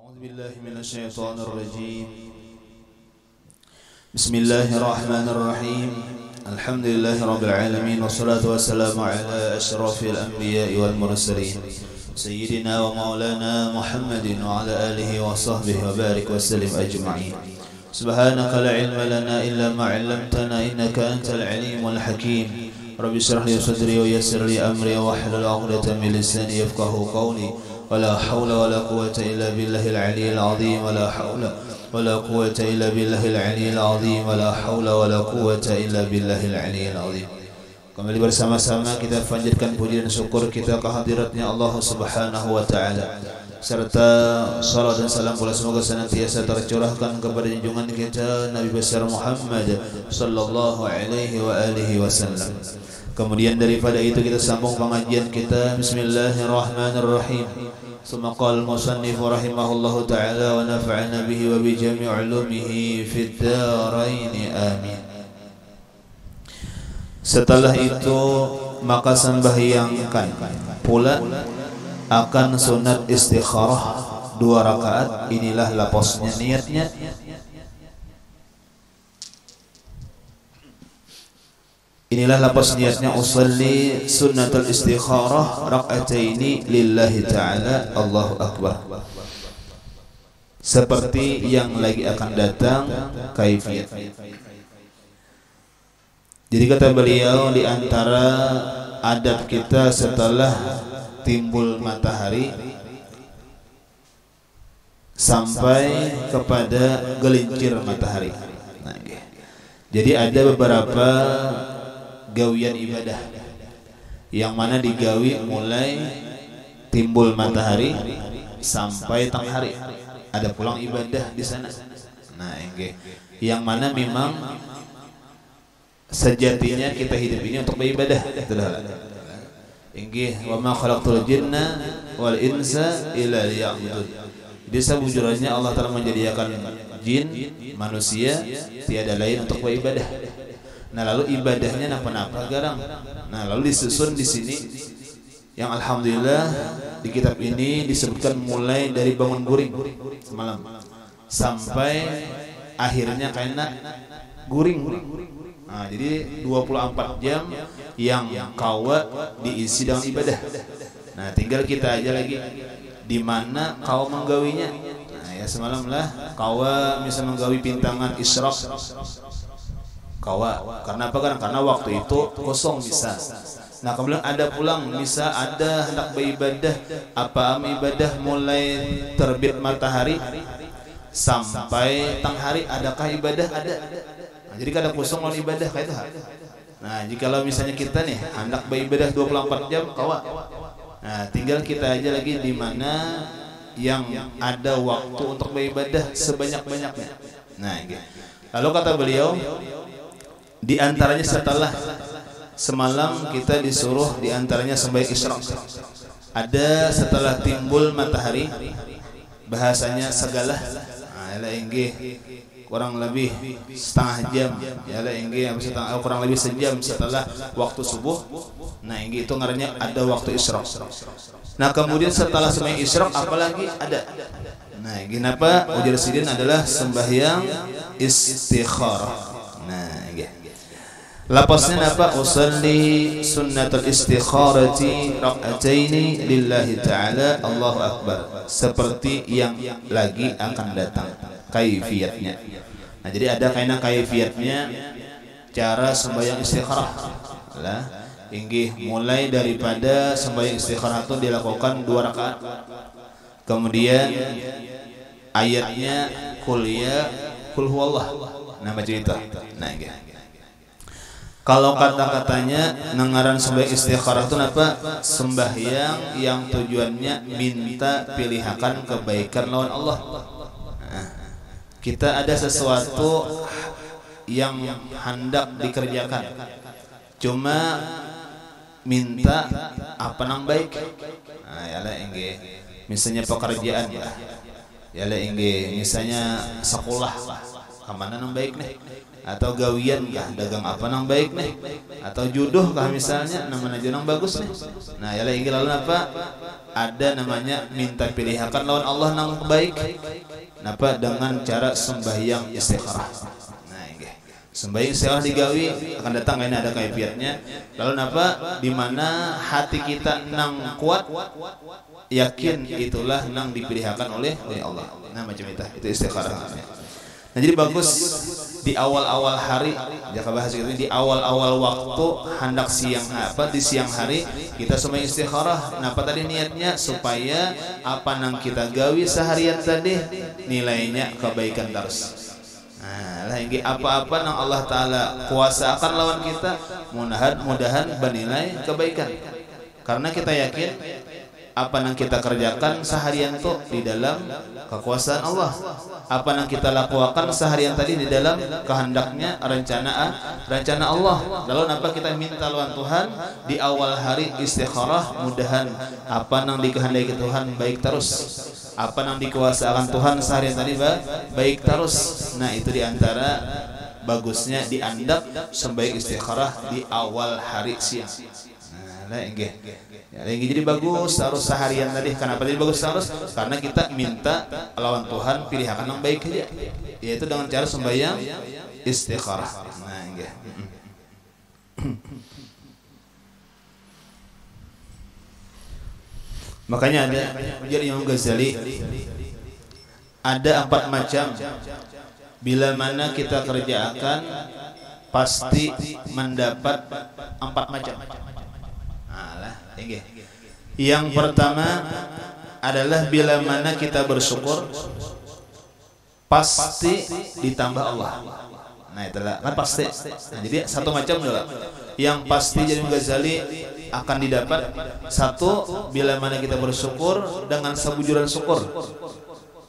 أعوذ بالله من الشيطان الرجيم. بسم الله الرحمن الرحيم. الحمد لله رب العالمين، والصلاة والسلام على أشرف الأنبياء والمرسلين سيدنا ومولانا محمد وعلى آله وصحبه وبارك وسلم أجمعين. سبحانك لا علم لنا إلا ما علمتنا إنك أنت العليم الحكيم. رب اشرح لي صدري ويسر لي أمري واحلل عقدة من لساني يفقهوا قولي. ولا حول ولا قوة إلا بالله العلي العظيم. ولا حول ولا قوة إلا بالله العلي العظيم. ولا حول ولا قوة إلا بالله العلي العظيم. Kembali bersama-sama kita panjatkan puji dan syukur kita kehadiratnya Allah Subhanahu wa taala, serta salat dan salam pula semoga senantiasa tercurahkan kepada junjungan kita Nabi besar Muhammad sallallahu alaihi wa alihi wasallam. Kemudian daripada itu kita sambung pengajian kita. Bismillahirrahmanirrahim. Tsumma qala al-musannif rahimahullahu taala wa nafa'ana bihi wa bi jami' ulumihi fid dharain amin. Setelah itu maka sembahyangkan pula akan sunat istikharah 2 rakaat. Inilah lapasnya niatnya. Inilah lapas niatnya, usalli sunnatul istikharah raka'ataini lillahi ta'ala, Allahu akbar. Seperti yang lagi akan datang kaifiyat. Jadi kata beliau, di antara adab kita setelah timbul matahari sampai kepada gelincir matahari. Nah, jadi ada beberapa gawian ibadah yang mana digawi mulai timbul matahari sampai tengah hari. Ada pulang ibadah di sana. Nah, yang mana memang sejatinya kita hidup ini untuk beribadah. Wa ma khalaqtul jinna wal insa illa liya'budun. Jadi sebujurnya Allah telah menjadikan jin, manusia tiada lain untuk beribadah. Nah, lalu ibadahnya napa-napa garang. Nah, lalu disusun di sini yang alhamdulillah di kitab ini disebutkan mulai dari bangun guring semalam sampai akhirnya karena guring. Nah, jadi 24 jam yang kawa diisi dengan ibadah. Nah, tinggal kita aja lagi di mana kau menggawinya. Nah, ya semalam lah kawa bisa menggawi pintangan isyraq. Kawa. Karena apa? Karena waktu itu kosong bisa. Nah, kemudian ada pulang bisa ada hendak beribadah, apa ibadah mulai terbit matahari sampai tengah hari. Adakah ibadah? Ada. Nah, jadi kada kosong lawan ibadah kayak itu. Nah, jikalau misalnya kita nih hendak beribadah 24 jam kawa. Nah, tinggal kita aja lagi di mana yang ada waktu untuk beribadah sebanyak-banyaknya. Nah, lalu kata beliau, di antaranya setelah semalam kita disuruh di antaranya sembahyang isyraq. Ada setelah timbul matahari, bahasanya segala. Nah, kurang lebih setengah jam. Kurang lebih sejam setelah waktu subuh. Nah, itu ngarannya ada waktu isyraq. Nah, kemudian setelah sembahyang isyraq apalagi ada. Nah, kenapa ujar sidin adalah sembahyang istikharah. Nah, lapasnya apa? Usalli sunnatul istikharati raka'ataini lillahi ta'ala, Allahu akbar. Seperti yang lagi akan datang kaifiyatnya. Nah, jadi ada kaifiyatnya cara sembahyang istikharah. Lah, mulai daripada sembahyang istikharah itu dilakukan 2 rakaat. Kemudian ayatnya qul huwallah. Nama cerita. Nah, kalau kata-katanya nengaran sembahyang istikharah itu apa? Sembahyang yang tujuannya minta pilihakan kebaikan lawan Allah. Nah, kita ada sesuatu yang hendak dikerjakan, cuma minta apa nang baik. Nah, yalah misalnya pekerjaan yalah misalnya sekolah kemana nang baik nih. atau gawian kah dagang apa nang baik nih, atau jodoh kah misalnya namanya jodoh bagus nih. Nah ya lagi lalu apa ada namanya minta pilihakan lawan Allah nang baik napa dengan cara sembahyang istikharah. Nah ini sembahyang istikharah digawi akan datang ini ada kaifiatnya. Lalu napa di mana hati kita nang kuat yakin itulah nang dipilihakan oleh Allah. Nah macam itu istikharah. Nah jadi bagus di awal-awal hari, jika bahas itu di awal-awal waktu hendak siang di siang hari kita semua istikharah. Napa tadi niatnya supaya apa nang kita gawi seharian tadi nilainya kebaikan terus. Nah lagi apa-apa nang Allah Taala kuasa akan lawan kita mudah-mudahan bernilai kebaikan. Karena kita yakin apa yang kita kerjakan seharian itu di dalam kekuasaan Allah. Apa yang kita lakukan seharian tadi di dalam kehendaknya rencana Allah. Lalu apa kita minta lawan Tuhan di awal hari istikharah mudahan apa yang dikehendaki Tuhan baik terus. Apa yang dikuasakan Tuhan seharian tadi baik terus. Nah itu diantara bagusnya diandap sembahyang istikharah di awal hari siang. Nah enggak. Ya, jadi bagus harus seharian tadi. Kenapa jadi bagus harus? Karena kita minta lawan Tuhan pilihan yang baik aja, yaitu dengan cara sembahyang istikharah. Nah, enggak. Makanya ada jadi Imam Ghazali ada 4 macam bila mana kita kerjakan pasti mendapat 4 macam. Yang pertama adalah bila mana kita bersyukur pasti ditambah Allah. Nah itulah kan pasti. Nah, jadi 1 macam dulu. Yang pasti jadi Ghazali akan didapat 1 bila mana kita bersyukur dengan sebujuran syukur.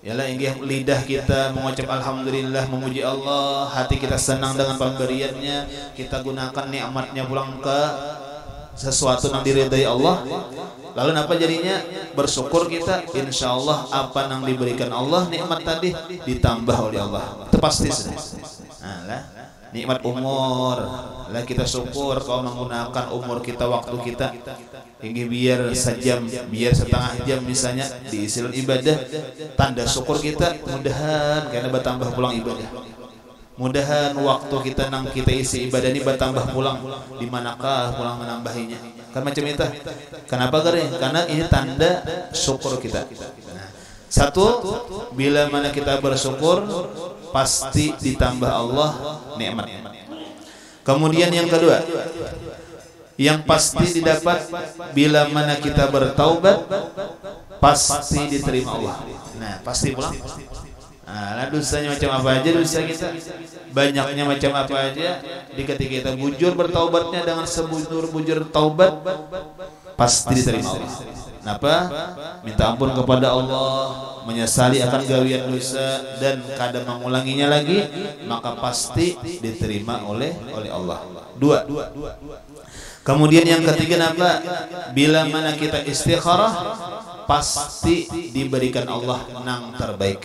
Yalah inggih lidah kita mengucap alhamdulillah memuji Allah, hati kita senang dengan pemberiannya, kita gunakan nikmatnya pulang ke sesuatu yang diridai Allah. Lalu apa jadinya? Bersyukur kita, insya Allah apa yang diberikan Allah nikmat tadi ditambah oleh Allah. Itu pasti sudah. Nah, nikmat umur, lah kita syukur kalau menggunakan umur kita, waktu kita hingga biar sejam, biar setengah jam misalnya diisi ibadah, tanda syukur kita mudahan karena bertambah pulang ibadah. Mudahan waktu kita isi ibadah ini bertambah pulang. Di manakah pulang menambahinya? Kan macam itu. Kenapa kering? Karena ini tanda syukur kita. Nah, 1 bila mana kita bersyukur pasti ditambah Allah nikmat. Kemudian yang kedua, yang pasti didapat bila mana kita bertaubat pasti diterima Allah. Nah, pasti pulang. Nah, dosanya macam apa aja dosa kita, banyaknya macam apa aja, di ketika kita bujur bertaubatnya dengan sebujur-bujur taubat pasti diterima Allah. Kenapa? Minta ampun kepada Allah, menyesali akan gawian dosa dan kadang mengulanginya lagi, maka pasti diterima oleh Allah. 2. Kemudian yang ketiga apa? Bila mana kita istikharah pasti diberikan Allah nang terbaik.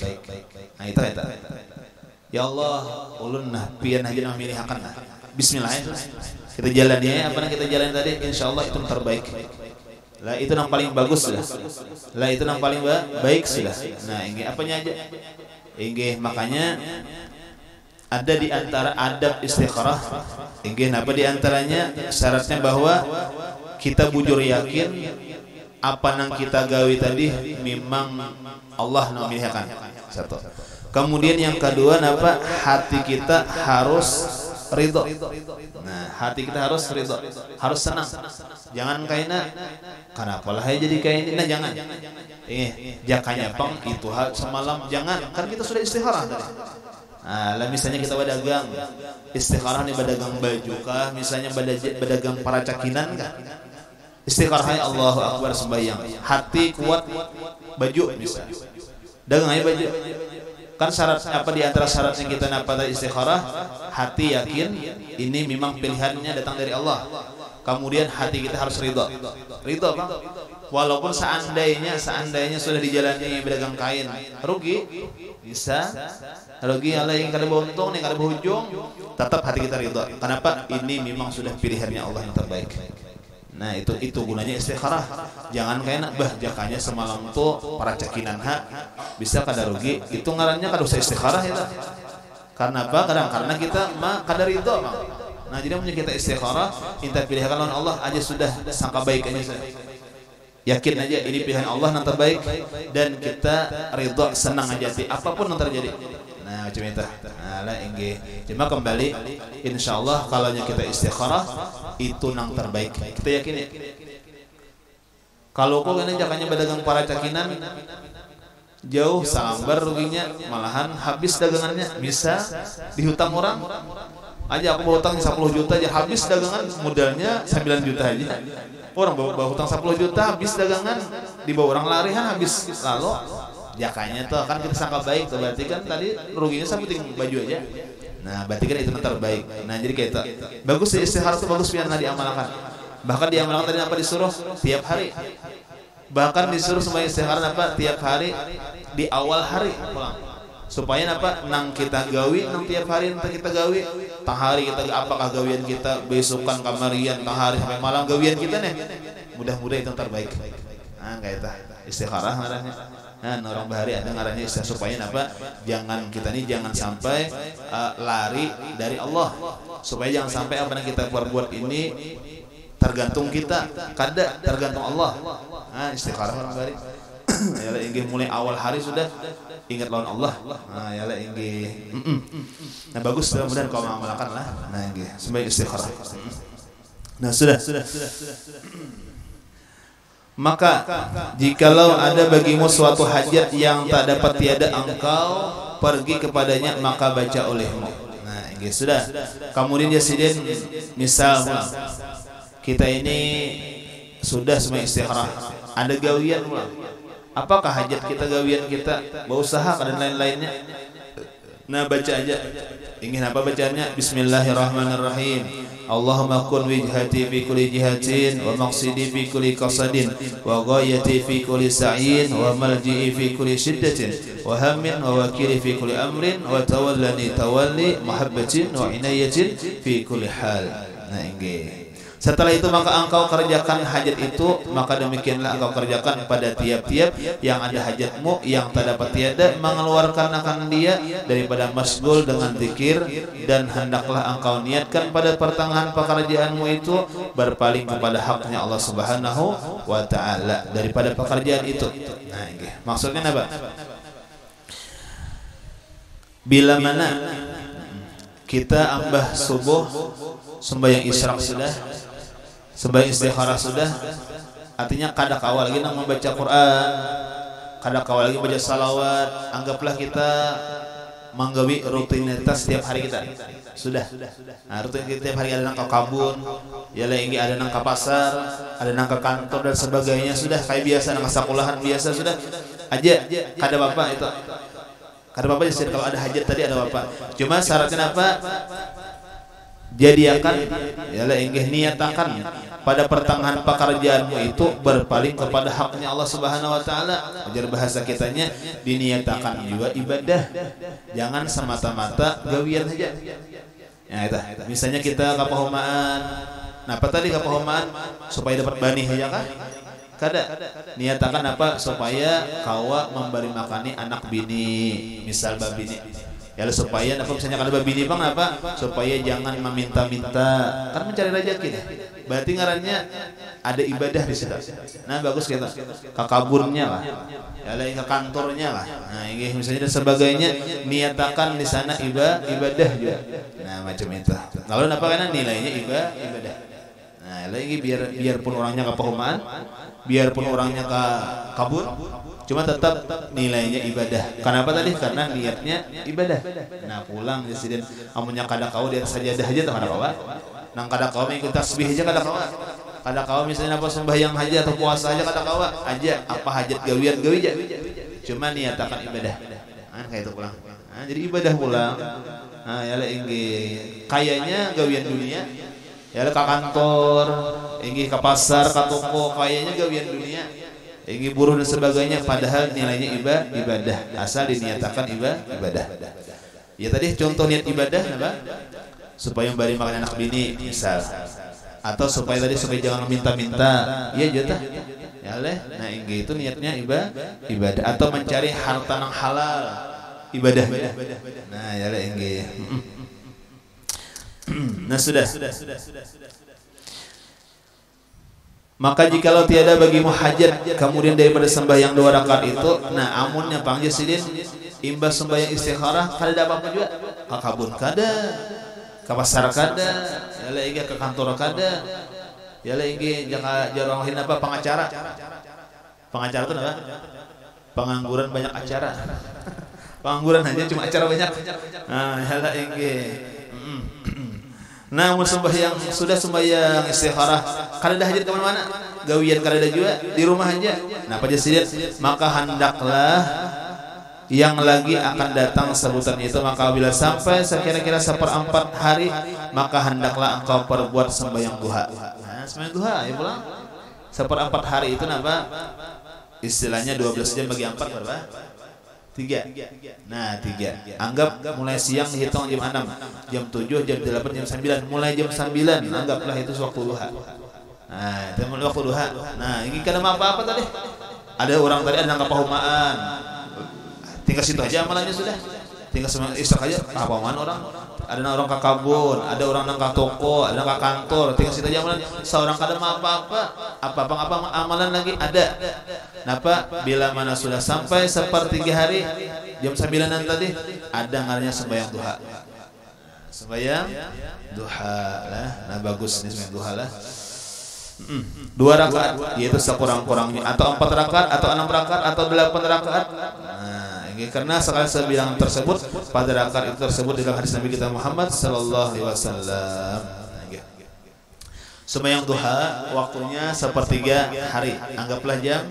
Nah itu. Ya Allah, ulun nah pian aja nang milihakan. Bismillah. Kita jalani apa yang kita jalani tadi, insyaallah itu terbaik. Lah itu yang paling bagus sudah. Lah itu yang paling baik sudah. Nah, ini apanya aja? Ini makanya ada di antara adab istikharah. Ini apa di antaranya syaratnya bahwa kita bujur yakin apa yang kita gawi tadi memang Allah memilihkan. 1. Kemudian yang kedua apa? Hati kita harus ridho. Nah, hati kita harus ridho, harus senang. Jangan kaina kenapa lah jadi kayak ini. Nah, jangan. Jakanya pang itu semalam jangan. Kan kita sudah istikharah tadi. Nah, lah misalnya kita berdagang, istikharah nih berdagang baju kah, misalnya berdagang para cakinan kah? Istikharahnya Allahu Akbar sembahyang. Hati kuat baju misalnya. Dagang aja baju. Kan syarat apa di antara syarat yang kita dapat istikharah, hati yakin ini memang pilihannya datang dari Allah. kemudian hati kita harus ridho. Ridho Bang. Walaupun seandainya sudah dijalani pedagang kain, rugi, bisa rugi, Allah yang kada untung nih, kada berujung, tetap hati kita ridho. Kenapa? Ini memang sudah pilihannya Allah yang terbaik. Nah itu gunanya istikharah. Jangan kayak jakanya semalam tuh para cekinan bisa kada rugi, itu ngarannya kada usah istikharah itu. Karena apa? Karena kita kada ridho Bang. Nah jadi punya kita istikharah, minta pilihan lawan Allah aja sudah sangka baik aja. Yakin aja ini pilihan Allah yang terbaik dan kita ridho, senang aja apapun yang terjadi. Nah macam itu. Nah lah enggih. Cuma kembali insyaallah kalau kita istikharah itu yang terbaik. Kita yakin ya. Kalau kau ini jakanya pedagang para cakinan jauh salambar ruginya, malahan habis dagangannya, bisa dihutang orang. Aja aku bawa hutang 10 juta aja habis dagangan, modalnya 9 juta aja. Orang bawa hutang 10 juta habis dagangan, dibawa orang larihan habis. Lalu jakanya tuh kan kita sangka baik tuh, berarti kan tadi ruginya sabuting baju aja. Nah berarti kan itu yang terbaik. Nah jadi kayak itu bagus sih, istikharah itu bagus biar diamalkan. Bahkan diamalkan tadi apa disuruh tiap hari. Bahkan disuruh semuanya istikharah apa tiap hari di awal hari pulang. Supaya apa nang kita gawi nang tiap hari nang kita gawi tang hari kita apakah gawian kita besokan kamarian tang hari sampai malam gawian kita nih, mudah-mudahan itu yang terbaik. Nah kayak itu istikharah ngarannya. Nah orang bahari ada ngarannya istikharah supaya apa jangan kita nih jangan sampai lari dari Allah, supaya jangan sampai apa yang kita perbuat ini tergantung kita, kada tergantung Allah. Nah istikharah orang bahari. Ya inggih mulai awal hari sudah ingat lawan Allah. Nah ya lah inggih. Nah bagus, mudah-mudahan kau mengamalkan lah. Nah inggih sebagai istikharah. Nah sudah. Maka jikalau ada bagimu suatu hajat yang tak dapat tiada engkau pergi kepadanya, maka baca olehmu. Nah inggih sudah. Kemudian Jasidin misal kita ini sudah sebagai istikharah, ada gawian mulai. Apakah hajat kita, gawian kita, berusaha dan lain-lainnya. Nah baca aja. Ingin apa bacanya? Bismillahirrahmanirrahim. Allahumma kun wijhati fi kulli jihatin wa maqsidi fi kulli qasadin wa ghayati fi kulli sa'in wa malji'i fi kulli shiddatin wa hammin wa wakili fi kulli amrin wa tawallani tawalli muhabbatin wa inayatin fi kulli hal. Nah inggih. Setelah itu maka engkau kerjakan hajat itu, maka demikianlah engkau kerjakan pada tiap-tiap yang ada hajatmu yang tak dapat tiada mengeluarkan akan dia daripada masgul dengan zikir, dan hendaklah engkau niatkan pada pertengahan pekerjaanmu itu berpaling kepada haknya Allah Subhanahu wa taala daripada pekerjaan itu. Nah, ini maksudnya apa? Bila mana kita ambah subuh, sembahyang isyraq sudah, sembahyang istikharah sudah, artinya kada kawal lagi nang membaca Quran, kada kawal lagi baca salawat, anggaplah kita menggawi rutinitas setiap hari kita sudah. Nah rutin kita setiap hari ada nang ke kabun, ya lagi ada nang ke pasar, ada nang ke kantor dan sebagainya, sudah kayak biasa nang sekolahan biasa sudah aja, kada apa itu, kada apa sih kalau ada hajat tadi ada apa, cuma syaratnya apa? Jadiakan ialah inggih niatakan pada pertengahan pekerjaanmu itu berpaling kepada haknya Allah Subhanahu wa taala. Ajar bahasa kitanya diniatakan juga ibadah. Jangan semata-mata gawian saja. Ya itu. Misalnya kita kapahomaan. Nah, apa tadi kapahomaan supaya dapat bani aja kan? Kada. Niatakan apa supaya kawa memberi makani anak bini, misal babini. Ya supaya apa misalnya kalau babini bang apa supaya jangan meminta-minta kan mencari rezeki. Berarti ngarannya ada ibadah di situ. Nah bagus kita ke kabunnya lah, ya lain ke kantornya lah. Nah ini misalnya dan sebagainya niatakan di sana ibadah juga. Nah macam itu. Kalau apa karena nilainya ibadah. Nah lagi biarpun orangnya ke perumahan, biarpun orangnya ke kabun, cuma tetap nilainya ibadah. Kenapa tadi? Karena niatnya ibadah. Nah pulang presiden amunnya kada kau di atas sajadah aja tak kada kau. Nang kada kau mengikut tasbih aja kada kau. Kada kau misalnya apa sembahyang aja atau puasa aja kada kau aja. Apa hajat gawian gawi aja. Cuma niatakan ibadah. Nah kayak itu pulang. Nah jadi ibadah pulang. Nah ya ingin kayaknya gawian dunia Ya ke kantor, inggih ke pasar, ke toko, kayaknya gawian dunia. Inggih buruh dan sebagainya, padahal nilainya ibadah, asal diniatakan ibadah. Ya tadi contoh niat ibadah apa? Supaya bari makan anak bini misal. Atau supaya jangan minta-minta. Iya jatah. Ya leh. Nah, inggih itu niatnya ibadah atau mencari harta yang halal. Ibadah. Nah, ya leh inggih. Nah, sudah. Maka jikalau tiada bagimu hajat kemudian daripada sembahyang 2 rakaat itu, nah amunnya pangje sidin imbas sembahyang istikharah kada apa-apa juga. Ka kabun kada, ka pasar kada, ya lagi ke kantor kada. Ya lagi jarang apa pengacara. Pengacara itu apa? Pengangguran banyak acara. Pengangguran aja cuma acara banyak. Nah, ya lagi. Nah, sudah sembahyang istikharah, kada ada hajat kemana-mana, gawian kada ada juga, di rumah aja. Nah, pada sidat, maka hendaklah yang lagi akan datang sebutan itu, maka bila sampai sekira-kira 1/4 hari, maka hendaklah engkau perbuat sembahyang duha. Nah, sembahyang duha, ya pulang. 1/4 hari itu apa? Istilahnya 12 jam bagi 4 berapa? 3. Nah, 3. Anggap mulai siang dihitung jam 6, jam 7, jam 8, jam 9. Mulai jam 9 anggaplah itu waktu duha. Nah, itu waktu duha. Nah, ini kada apa-apa tadi. Ada orang tadi ada kepahumaan. Tinggal situ aja amalannya sudah. Tinggal istak aja kepahumaan orang. Ada orang ke kabun, ada orang ke toko, ada ke kantor. Tinggal situ aja amalan. Seorang kada apa-apa. Apa amalan lagi ada. Napa bila mana sudah sampai 1/3 hari jam 9 tadi ada ngaranya sembahyang duha. Sembahyang duha lah. Nah, bagus nih sembahyang duha lah. 2 rakaat yaitu sekurang-kurangnya, atau 4 rakaat atau 6 rakaat atau 8 rakaat. Nah, ini karena sekali sebilang tersebut pada rakaat itu tersebut dalam hadis Nabi kita Muhammad sallallahu alaihi wasallam. Sembahyang duha waktunya 1/3 hari, anggaplah jam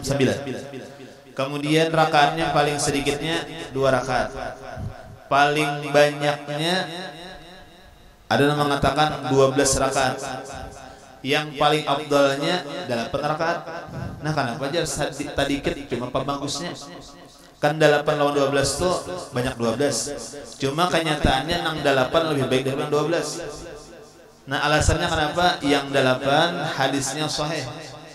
9. Kemudian rakaatnya paling sedikitnya 2 rakaat. Paling banyaknya ada yang mengatakan 12 rakaat. Yang paling afdalnya 8 rakaat. Nah, kenapa aja sedikit cuma apa bagusnya? Kan 8 lawan 12 tuh banyak 12. Cuma kenyataannya nang 8 lebih baik daripada 12. Nah, alasannya kenapa? Yang 8 hadisnya sahih.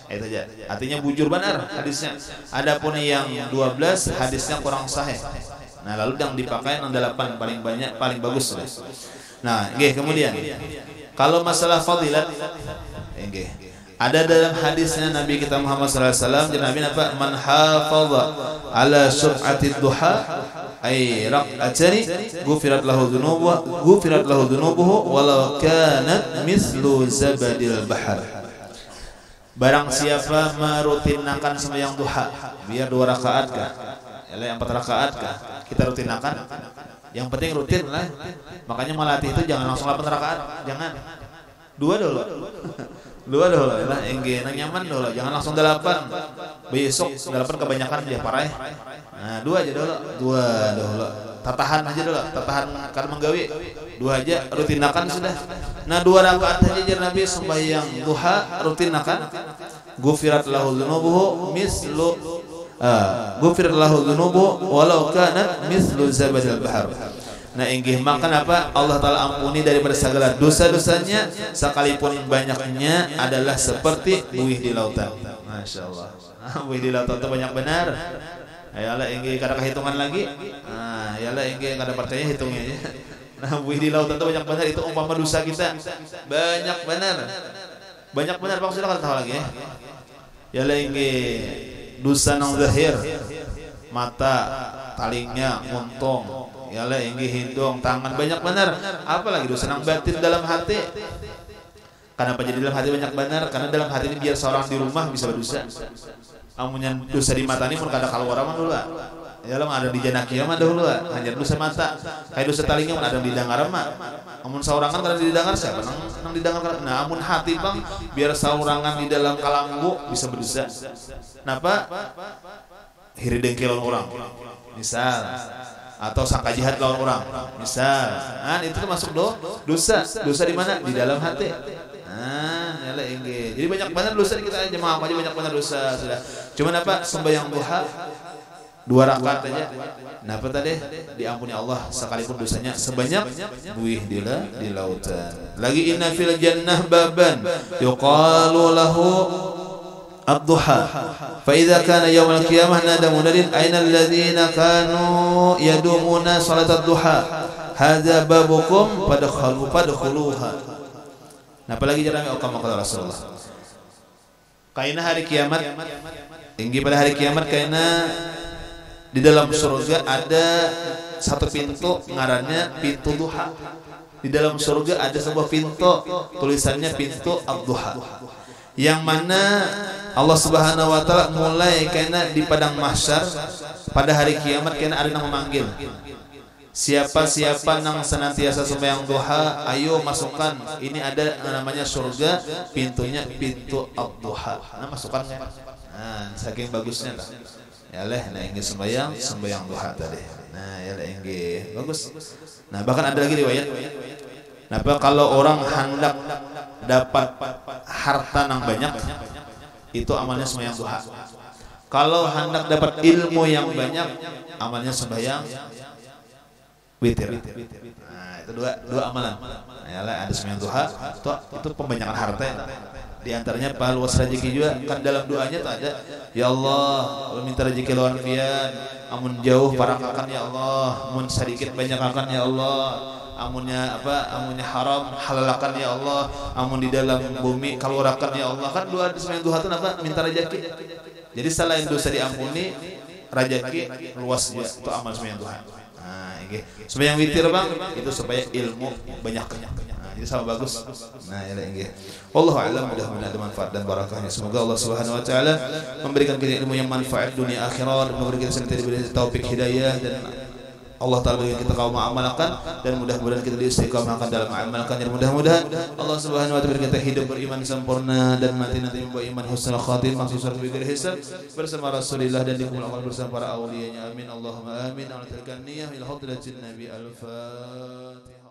Itu aja. Artinya bujur benar hadisnya. Adapun yang 12 hadisnya kurang sahih. Nah, lalu yang dipakai yang 8 paling banyak, paling bagus. Nah, nggih, kemudian kalau masalah fadilat, nggih. Ada dalam hadisnya Nabi kita Muhammad SAW, Nabi apa? Man hafadha ala sur'atid duha ay raq'atani ghufirat lahu dhunubuhu walau kanat mislu zabadil bahar. Barang siapa merutinkan sembahyang duha, biar 2 rakaat kah, yang 4 rakaat kah, kita rutinkan. Yang penting rutin lah. Makanya melatih itu jangan langsung 8 rakaat, jangan. 2 dulu. 2 dulu lah, nang nyaman dulu, jangan langsung 8. Besok 8 kebanyakan dia parah. Nah, 2 aja dulu. 2 dulu. Tatahan aja dulu, tatahan kan menggawi. 2 aja rutinakan sudah. Nah, 2 rakaat aja jar Nabi sembahyang duha rutinakan. Ghufirat lahu dzunubuhu mislu ghufirat lahu dzunubuhu walau kanat mislu zabadil bahar. Nah, inggih maka apa? Allah Ta'ala ampuni daripada segala dosa-dosanya sekalipun banyaknya adalah seperti buih di lautan. Masya Allah. Buih di lautan itu banyak benar. Ayalah inggih kada kehitungan lagi. Nah, ayalah inggih kada percaya hitungnya aja. Nah, buih di lautan itu banyak benar, itu umpama dosa kita. Banyak benar. Banyak benar, Pak, sudah kada tahu lagi ya. Ayalah inggih dosa nang zahir. Mata, talingnya, muntung. Yalah inggih hidung, tangan, banyak benar. Apalagi dosa nang batin dalam hati. Kenapa jadi dalam hati banyak benar? Karena dalam hati ini biar seorang di rumah bisa berdosa. Amunnya dosa di mata ini pun kada keluar mah dulu. Yalah ada di janaki mah dahulu. Hanya dosa mata. Kayak dosa talingnya pun ada di dengar mah. Amun saurangan kada didengar siapa nang didengar. Nah, amun hati bang biar saurangan di dalam kalanggu bisa berdosa. Kenapa? Hiri dengkilon orang. Misal atau sangka jahat lawan orang. Misal, itu termasuk dosa. Dosa di mana? Di dalam hati. Nyala enggak. Jadi banyak banget dosa kita jemaah aja banyak banget dosa sudah. Cuman apa? Sembahyang duha 2 rakaat aja. Nah, apa tadi? Diampuni Allah sekalipun dosanya sebanyak buih di lautan. Lagi inna fil jannah baban yuqalu lahu ad-duha. Fa idza kana yaumul qiyamah nada munadin aina alladziina kanu yadumuna salat ad-duha. Hadza babukum fadkhuluha. Nah, apalagi jarang kama kata Rasulullah. Kaina hari kiamat, tinggi pada hari kiamat kaina di dalam surga ada satu pintu ngarannya pintu duha. Di dalam surga ada sebuah pintu tulisannya pintu ad-duha. Yang mana Allah Subhanahu wa taala mulai kaina di padang mahsyar pada hari kiamat kaina ada yang memanggil. Siapa nang senantiasa sembahyang duha, ayo masukkan. Ini ada namanya surga, pintunya pintu ad-duha. Nah, masukkan. Nah, saking bagusnya lah. Ya leh, nah ingin sembahyang duha tadi. Nah, ya leh ingin bagus. Nah, bahkan ada lagi riwayat. Nah, kalau orang hendak dapat harta nang banyak, itu amalnya sembahyang duha. Kalau hendak dapat ilmu yang banyak, amalnya sembahyang witir. Nah, itu dua amalan. Nah, ada sembahyang duha, itu pembanyakan harta ya. Di antaranya luas rezeki juga kan dalam doanya tuh ada ya Allah minta rezeki lawan pian amun jauh parangkakan ya Allah amun sedikit banyakakan ya Allah amunnya haram halalakan ya Allah amun di dalam bumi kalurakan ya Allah kan doa di sembahyang duha itu apa minta rezeki. Jadi selain dosa diampuni rezeki luas juga itu amal sembahyang duha. Nah, ini sembahyang witir bang itu supaya ilmu banyak. Jadi sama bagus. Nah, ya ini. Wallahu a'lam, mudah-mudahan ada manfaat dan barakahnya. Semoga Allah Subhanahu wa taala memberikan kita ilmu yang manfaat dunia akhirat dan memberikan kita senantiasa taufik hidayah dan Allah taala berikan kita kaum amalkan dan mudah-mudahan kita diistiqamahkan dalam amalkan dan mudah-mudahan Allah Subhanahu wa taala berikan kita hidup beriman sempurna dan mati nanti membawa iman husnul khatimah surga bigir hisab bersama Rasulullah dan dikumpulkan bersama para aulianya. Amin Allahumma amin. Al-Niyah ila hadratin Nabi al-Fatihah.